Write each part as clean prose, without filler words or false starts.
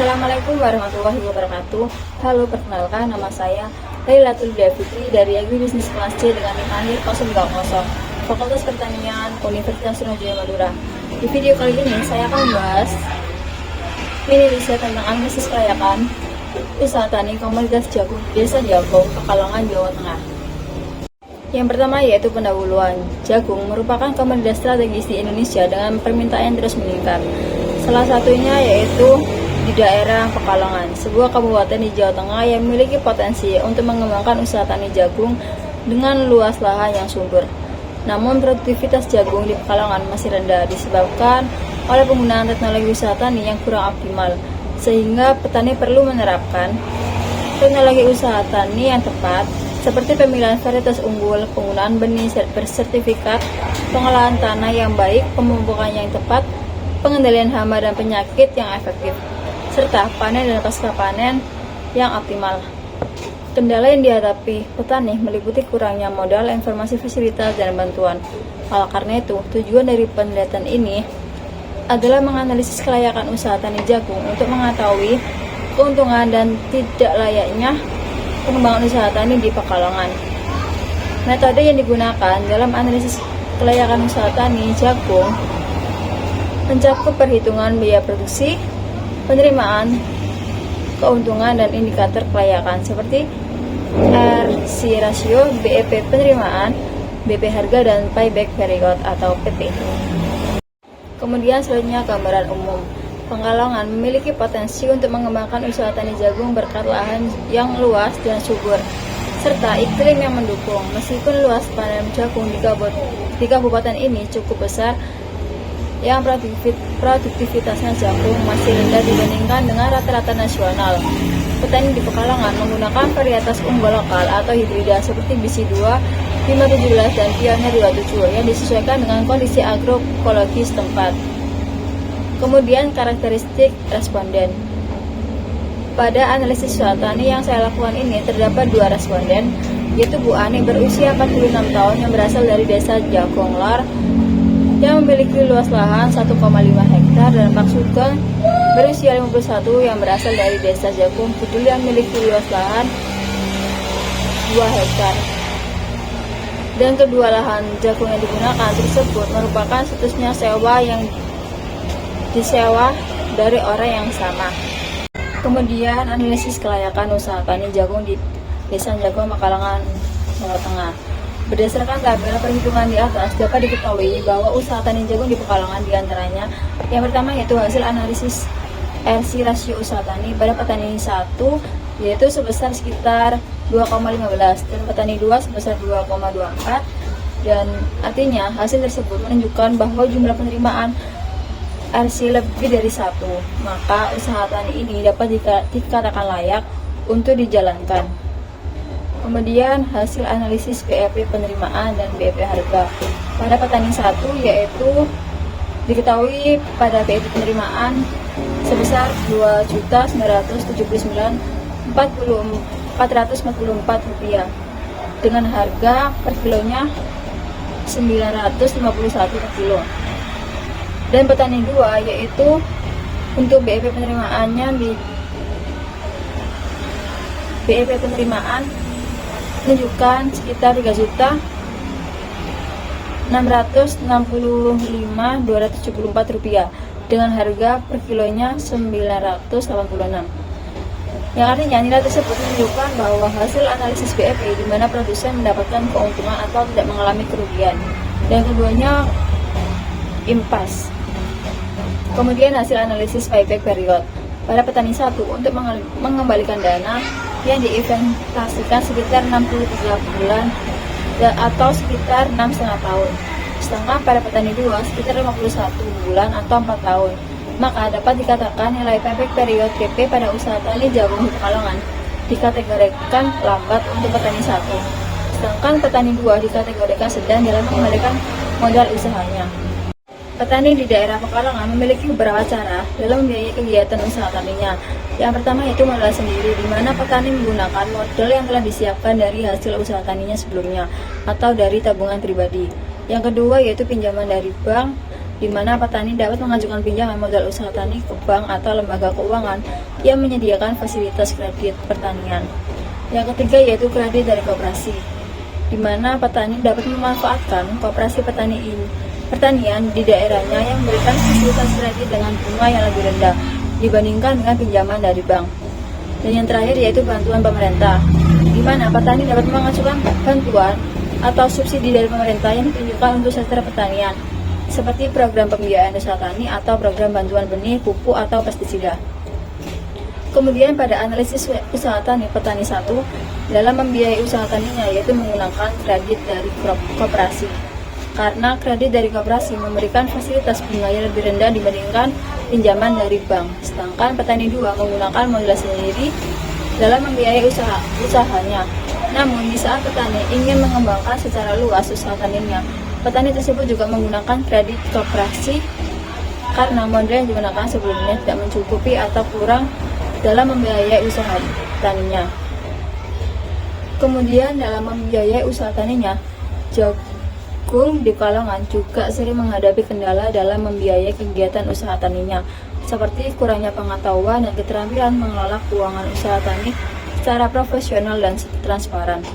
Assalamualaikum warahmatullahi wabarakatuh. Halo, perkenalkan nama saya Lailatul Fitri dari Agribisnis Kelas C dengan NIM akhir 020, Fakultas Pertanian Universitas Sriwijaya Madura. Di video kali ini saya akan membahas mini riset tentang analisis kelayakan usaha tani komoditas jagung Desa Jagong, Pekalongan, Jawa Tengah. Yang pertama yaitu pendahuluan. Jagung merupakan komoditas strategis di Indonesia dengan permintaan yang terus meningkat. Salah satunya yaitu di daerah Pekalongan, sebuah kabupaten di Jawa Tengah yang memiliki potensi untuk mengembangkan usaha tani jagung dengan luas lahan yang subur. Namun produktivitas jagung di Pekalongan masih rendah disebabkan oleh penggunaan teknologi usaha tani yang kurang optimal, sehingga petani perlu menerapkan teknologi usaha tani yang tepat seperti pemilihan varietas unggul, penggunaan benih bersertifikat, pengolahan tanah yang baik, pemupukan yang tepat, pengendalian hama dan penyakit yang efektif, serta panen dan pasca panen yang optimal. Kendala yang dihadapi petani meliputi kurangnya modal, informasi, fasilitas, dan bantuan. Oleh karena itu, tujuan dari penelitian ini adalah menganalisis kelayakan usaha tani jagung untuk mengetahui keuntungan dan tidak layaknya pengembangan usaha tani di Pekalongan. Metode yang digunakan dalam analisis kelayakan usaha tani jagung mencakup perhitungan biaya produksi, penerimaan, keuntungan, dan indikator kelayakan seperti RC ratio, BEP penerimaan, BP harga, dan payback period atau PP. Kemudian selanjutnya gambaran umum. Pekalongan memiliki potensi untuk mengembangkan usaha tani jagung berkat lahan yang luas dan subur, serta iklim yang mendukung. Meskipun luas panen jagung di kabupaten ini cukup besar, yang produktivitasnya jagung masih rendah dibandingkan dengan rata-rata nasional. Petani di Pekalongan menggunakan varietas unggul lokal atau hibrida seperti BC2, 517, dan Pioneer 27 yang disesuaikan dengan kondisi agroekologi setempat. Kemudian karakteristik responden. Pada analisis usaha tani yang saya lakukan ini terdapat dua responden, yaitu Bu Ani berusia 46 tahun yang berasal dari Desa Jagonglar yang memiliki luas lahan 1,5 hektar, dan Pak Sugeng berusia 51 yang berasal dari Desa Jagung Kidul yang memiliki luas lahan 2 hektar. Dan kedua lahan jagung yang digunakan tersebut merupakan statusnya sewa yang disewa dari orang yang sama. Kemudian analisis kelayakan usaha tani jagung di Desa Jagong, Pekalongan, Jawa Tengah. Berdasarkan tabel perhitungan di atas dapat diketahui bahwa usaha tani jagung di Pekalongan diantaranya yang pertama yaitu hasil analisis RC rasio usaha tani pada petani 1 yaitu sebesar sekitar 2,15 dan petani 2 sebesar 2,24, dan artinya hasil tersebut menunjukkan bahwa jumlah penerimaan RC lebih dari 1, maka usaha tani ini dapat dikatakan layak untuk dijalankan. Kemudian hasil analisis BEP penerimaan dan BEP harga pada petani 1 yaitu diketahui pada BEP penerimaan sebesar Rp2.949.444 dengan harga per kilonya Rp951 per kilo. Dan petani 2 yaitu untuk BEP penerimaannya di BEP penerimaan menunjukkan sekitar Rp3.665.274 dengan harga per kilonya Rp986. Yang artinya nilai tersebut menunjukkan bahwa hasil analisis BEP di mana produsen mendapatkan keuntungan atau tidak mengalami kerugian, dan keduanya impas. Kemudian hasil analisis payback period pada petani 1 untuk mengembalikan dana yang diinvestasikan sekitar 63 bulan atau sekitar 6,5 tahun, sedangkan pada petani 2 sekitar 51 bulan atau 4 tahun. Maka dapat dikatakan nilai payback period PP pada usaha tani jagung di Pekalongan dikategorikan lambat untuk petani 1, sedangkan petani 2 dikategorikan sedang dalam mengembalikan modal usahanya. Petani di daerah Pekalongan memiliki beberapa cara dalam membiayai kegiatan usaha taninya. Yang pertama yaitu modal sendiri, di mana petani menggunakan modal yang telah disiapkan dari hasil usaha taninya sebelumnya atau dari tabungan pribadi. Yang kedua yaitu pinjaman dari bank di mana petani dapat mengajukan pinjaman modal usaha tani ke bank atau lembaga keuangan yang menyediakan fasilitas kredit pertanian. Yang ketiga yaitu kredit dari koperasi, di mana petani dapat memanfaatkan koperasi pertanian di daerahnya yang memberikan fasilitas kredit dengan bunga yang lebih rendah dibandingkan dengan pinjaman dari bank. Dan yang terakhir yaitu bantuan pemerintah, di mana petani dapat mengajukan bantuan atau subsidi dari pemerintah yang ditujukan untuk sektor pertanian, seperti program pembiayaan usaha tani atau program bantuan benih, pupuk, atau pestisida. Kemudian pada analisis usaha tani petani 1 dalam membiayai usaha taninya yaitu menggunakan kredit dari koperasi. Karena kredit dari koperasi memberikan fasilitas bunga yang lebih rendah dibandingkan pinjaman dari bank. Sedangkan petani 2 menggunakan modal sendiri dalam membiayai usahanya. Namun di saat petani ingin mengembangkan secara luas usaha taninya, petani tersebut juga menggunakan kredit koperasi karena modal yang digunakan sebelumnya tidak mencukupi atau kurang dalam membiayai usaha taninya. Kemudian dalam membiayai usaha taninya, Jagung di Pekalongan juga sering menghadapi kendala dalam membiayai kegiatan usaha taninya, seperti kurangnya pengetahuan dan keterampilan mengelola keuangan usaha tani secara profesional dan transparan.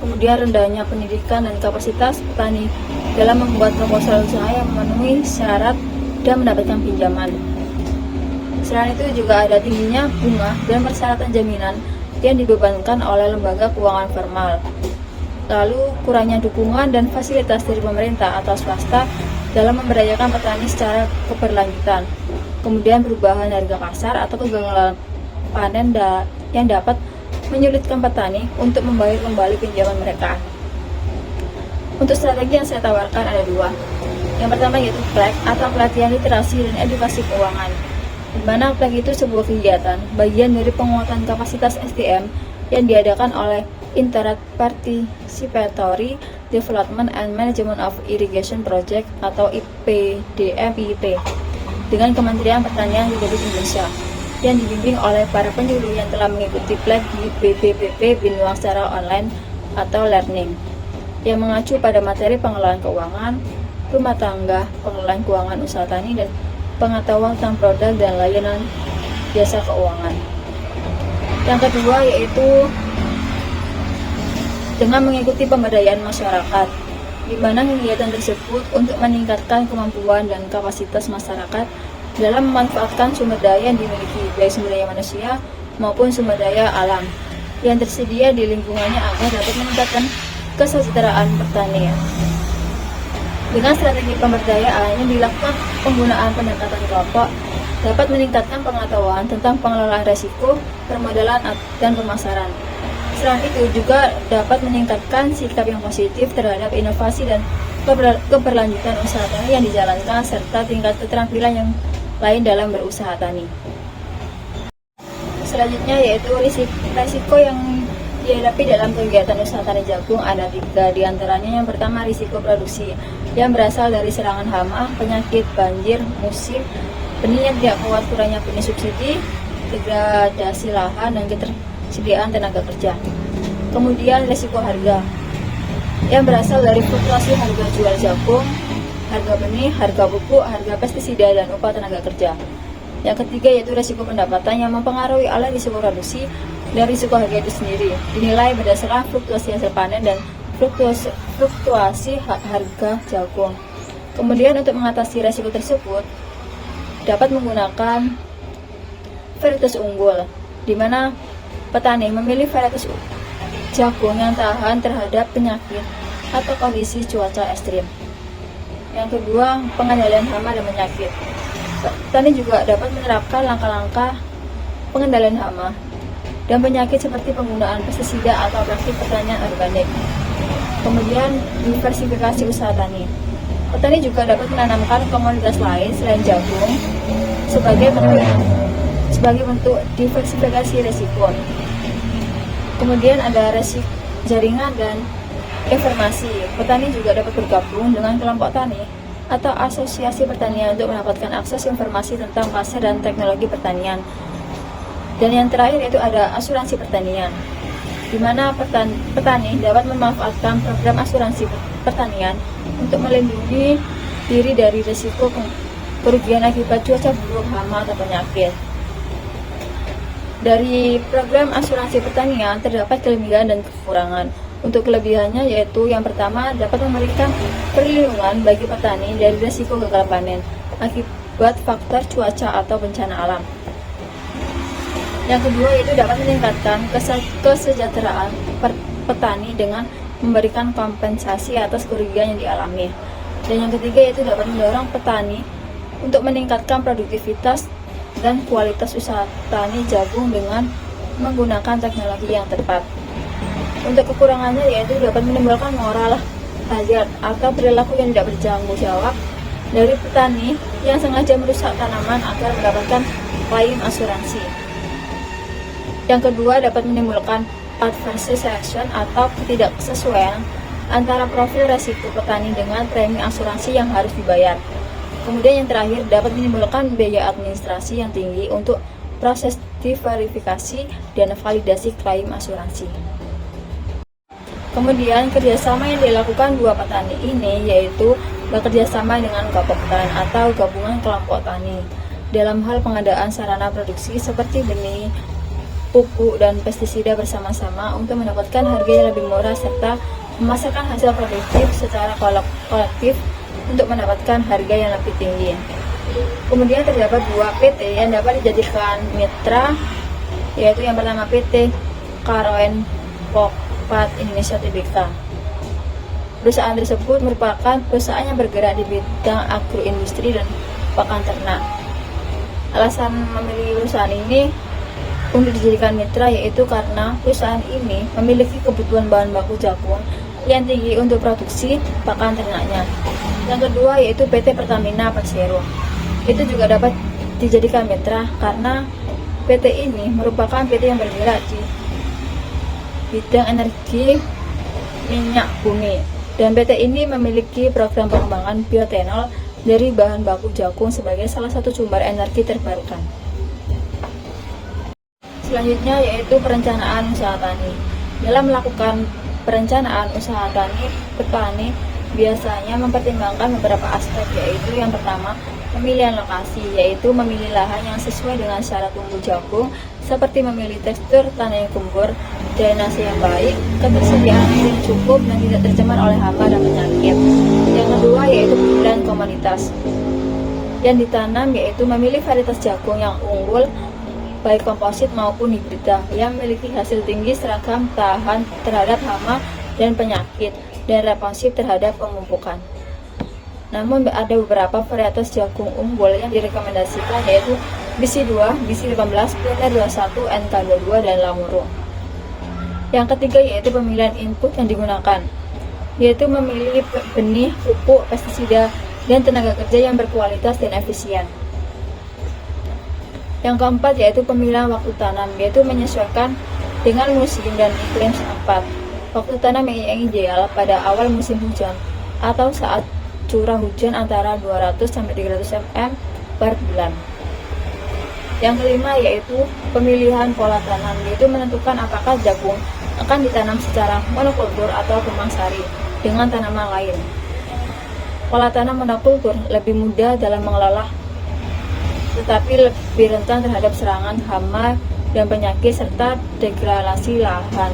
Kemudian rendahnya pendidikan dan kapasitas petani dalam membuat proposal usaha yang memenuhi syarat dan mendapatkan pinjaman. Selain itu juga ada tingginya bunga dan persyaratan jaminan yang dibebankan oleh lembaga keuangan formal. Lalu kurangnya dukungan dan fasilitas dari pemerintah atau swasta dalam memberdayakan petani secara keberlanjutan. Kemudian perubahan harga pasar atau kegagalan panen yang dapat menyulitkan petani untuk membayar kembali pinjaman mereka. Untuk strategi yang saya tawarkan ada 2. Yang pertama yaitu PLEK atau pelatihan literasi dan edukasi keuangan, di mana PLEK itu sebuah kegiatan bagian dari penguatan kapasitas SDM yang diadakan oleh Internet Participatory Development and Management of Irrigation Project atau IPDM-IIP dengan Kementerian Pertanian Republik Indonesia yang dibimbing oleh para penyuluh yang telah mengikuti PLEK di BPPP Binuang secara online atau learning, yang mengacu pada materi pengelolaan keuangan rumah tangga, pengelolaan keuangan usaha tani, dan pengetahuan tentang produk dan layanan jasa keuangan. Yang kedua yaitu dengan mengikuti pemberdayaan masyarakat, di mana kegiatan tersebut untuk meningkatkan kemampuan dan kapasitas masyarakat dalam memanfaatkan sumber daya yang dimiliki, baik sumber daya manusia maupun sumber daya alam yang tersedia di lingkungannya agar dapat meningkatkan kesejahteraan petani. Dengan strategi pemberdayaan yang dilakukan penggunaan pendekatan kelompok dapat meningkatkan pengetahuan tentang pengelolaan risiko, permodalan, dan pemasaran. Selain itu juga dapat meningkatkan sikap yang positif terhadap inovasi dan keberlanjutan usaha tani yang dijalankan serta tingkat keterampilan yang lain dalam berusaha tani. Selanjutnya yaitu risiko yang dihadapi dalam kegiatan usaha tani jagung ada 3 diantaranya. Yang pertama risiko produksi yang berasal dari serangan hama, penyakit, banjir, musim, benih yang tidak kuat, kurangnya benih subsidi, degradasi lahan, dan ketersediaan tenaga kerja. Kemudian risiko harga yang berasal dari fluktuasi harga jual jagung, harga benih, harga pupuk, harga pestisida, dan upah tenaga kerja. Yang ketiga yaitu risiko pendapatan yang mempengaruhi oleh risiko produksi dan risiko harga itu sendiri, dinilai berdasarkan fluktuasi hasil panen dan fluktuasi harga jagung. Kemudian untuk mengatasi risiko tersebut dapat menggunakan varietas unggul, di mana petani memilih varietas jagung yang tahan terhadap penyakit atau kondisi cuaca ekstrim. Yang kedua, pengendalian hama dan penyakit. Petani juga dapat menerapkan langkah-langkah pengendalian hama dan penyakit seperti penggunaan pestisida atau praktik pertanian organik. Kemudian diversifikasi usaha tani. Petani juga dapat menanamkan komoditas lain selain jagung sebagai bentuk diversifikasi risiko. Kemudian ada resiko jaringan dan informasi. Petani juga dapat bergabung dengan kelompok tani atau asosiasi pertanian untuk mendapatkan akses informasi tentang pasar dan teknologi pertanian. Dan yang terakhir yaitu ada asuransi pertanian, di mana petani dapat memanfaatkan program asuransi pertanian untuk melindungi diri dari risiko kerugian akibat cuaca buruk, hama, atau penyakit. Dari program asuransi pertanian terdapat kelebihan dan kekurangan. Untuk kelebihannya yaitu yang pertama dapat memberikan perlindungan bagi petani dari risiko gagal panen akibat faktor cuaca atau bencana alam. Yang kedua yaitu dapat meningkatkan kesejahteraan petani dengan memberikan kompensasi atas kerugian yang dialami. Dan yang ketiga yaitu dapat mendorong petani untuk meningkatkan produktivitas dan kualitas usaha tani jagung dengan menggunakan teknologi yang tepat. Untuk kekurangannya yaitu dapat menimbulkan moral hazard atau perilaku yang tidak bertanggung jawab dari petani yang sengaja merusak tanaman agar mendapatkan klaim asuransi. Yang kedua dapat menimbulkan adverse selection atau ketidaksesuaian antara profil resiko petani dengan premi asuransi yang harus dibayar. Kemudian yang terakhir dapat menimbulkan biaya administrasi yang tinggi untuk proses diverifikasi dan validasi klaim asuransi. Kemudian kerjasama yang dilakukan dua petani ini yaitu bekerjasama dengan gabungan atau gabungan kelompok tani dalam hal pengadaan sarana produksi seperti benih, pupuk, dan pestisida bersama-sama untuk mendapatkan harga yang lebih murah serta memasarkan hasil produktif secara kolektif untuk mendapatkan harga yang lebih tinggi. Kemudian terdapat dua PT yang dapat dijadikan mitra, yaitu yang pertama PT Karoen Pokpat Indonesia Tbk. Perusahaan tersebut merupakan perusahaan yang bergerak di bidang agroindustri dan pakan ternak. Alasan memilih perusahaan ini untuk dijadikan mitra yaitu karena perusahaan ini memiliki kebutuhan bahan baku jagung yang tinggi untuk produksi pakan ternaknya. Yang kedua yaitu PT Pertamina Persero. Itu juga dapat dijadikan mitra karena PT ini merupakan PT yang bergerak di bidang energi minyak bumi, dan PT ini memiliki program pengembangan bioetanol dari bahan baku jagung sebagai salah satu sumber energi terbarukan. Selanjutnya yaitu perencanaan usaha tani. Dalam melakukan perencanaan usaha tani, petani biasanya mempertimbangkan beberapa aspek, yaitu yang pertama pemilihan lokasi, yaitu memilih lahan yang sesuai dengan syarat tumbuh jagung seperti memilih tekstur tanah yang gembur, drainase yang baik, ketersediaan air yang cukup dan tidak tercemar oleh hama dan penyakit. Yang kedua yaitu pemilihan komoditas yang ditanam, yaitu memilih varietas jagung yang unggul baik komposit maupun hibrida yang memiliki hasil tinggi, seragam, tahan terhadap hama dan penyakit, dan responsif terhadap pemupukan. Namun ada beberapa varietas jagung unggul yang direkomendasikan yaitu BC2, BC18, Pioneer 21, NK22, dan Lamuro. Yang ketiga yaitu pemilihan input yang digunakan, yaitu memilih benih, pupuk, pestisida, dan tenaga kerja yang berkualitas dan efisien. Yang keempat yaitu pemilihan waktu tanam, yaitu menyesuaikan dengan musim dan iklim setempat. Waktu tanam yang ideal pada awal musim hujan atau saat curah hujan antara 200-300 mm per bulan. Yang kelima yaitu pemilihan pola tanam, yaitu menentukan apakah jagung akan ditanam secara monokultur atau tumpang sari dengan tanaman lain. Pola tanam monokultur lebih mudah dalam mengelola, tetapi lebih rentan terhadap serangan hama dan penyakit serta degradasi lahan.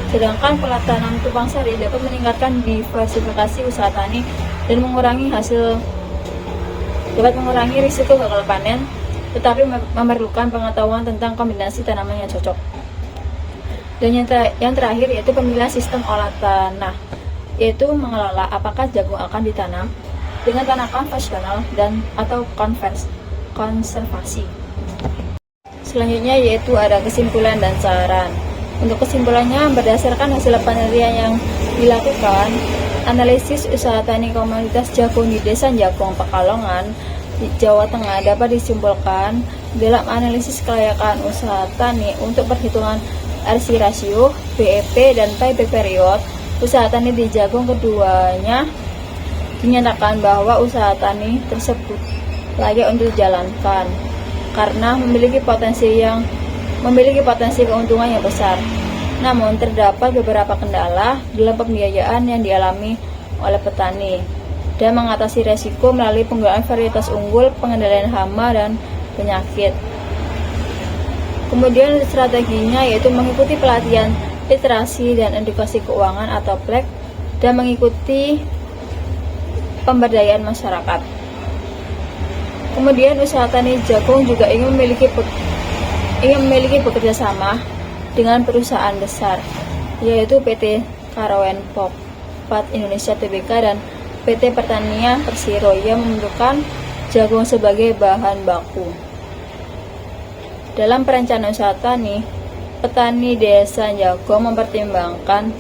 Sedangkan pola tanam tumpang sari dapat meningkatkan diversifikasi usaha tani dan mengurangi risiko gagal panen, tetapi memerlukan pengetahuan tentang kombinasi tanaman yang cocok. Dan yang terakhir yaitu pemilihan sistem olah tanah, yaitu mengelola apakah jagung akan ditanam dengan tanah konvensional dan atau konservasi. Selanjutnya yaitu ada kesimpulan dan saran. Untuk kesimpulannya, berdasarkan hasil penelitian yang dilakukan, analisis usaha tani komoditas jagung di Desa Jagung, Pekalongan, di Jawa Tengah dapat disimpulkan dalam analisis kelayakan usaha tani untuk perhitungan RC rasio, BEP, dan payback period usaha tani di jagung. Keduanya dinyatakan bahwa usaha tani tersebut layak untuk dijalankan karena memiliki potensi keuntungan yang besar. Namun terdapat beberapa kendala dalam pembiayaan yang dialami oleh petani dan mengatasi resiko melalui penggunaan varietas unggul, pengendalian hama dan penyakit. Kemudian strateginya yaitu mengikuti pelatihan literasi dan edukasi keuangan atau PLEK dan mengikuti pemberdayaan masyarakat. Kemudian usaha tani jagung juga ingin memiliki bekerja sama dengan perusahaan besar, yaitu PT Karawen Pokpat Indonesia Tbk dan PT Pertanian Persiro yang membutuhkan jagung sebagai bahan baku. Dalam perencanaan usaha tani, petani desa Jagong mempertimbangkan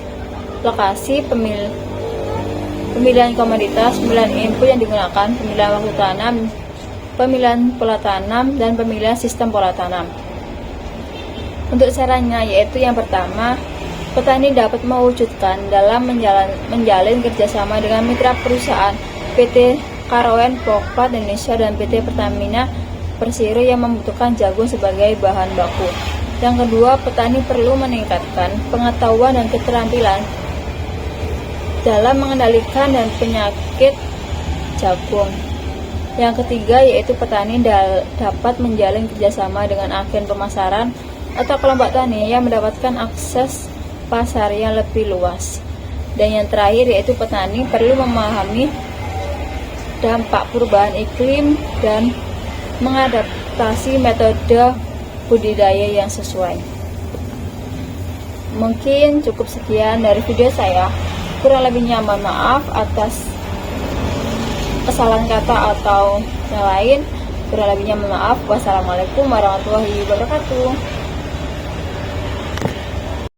lokasi, pemilihan komoditas, pemilihan input yang digunakan, pemilihan waktu tanam, pemilihan pola tanam, dan pemilihan sistem pola tanam. Untuk caranya yaitu yang pertama, petani dapat mewujudkan dalam menjalin kerjasama dengan mitra perusahaan PT Karawen Pokpat Indonesia dan PT Pertamina Persiro yang membutuhkan jagung sebagai bahan baku. Yang kedua, petani perlu meningkatkan pengetahuan dan keterampilan dalam mengendalikan dan penyakit jagung. Yang ketiga, yaitu petani dapat menjalin kerjasama dengan agen pemasaran atau kelompok tani yang mendapatkan akses pasar yang lebih luas. Dan yang terakhir, yaitu petani perlu memahami dampak perubahan iklim dan mengadaptasi metode budidaya yang sesuai. Mungkin cukup sekian dari video saya. Kurang lebihnya mohon maaf atas kesalahan kata atau yang lain. Kurang lebihnya mohon maaf. Wassalamualaikum warahmatullahi wabarakatuh.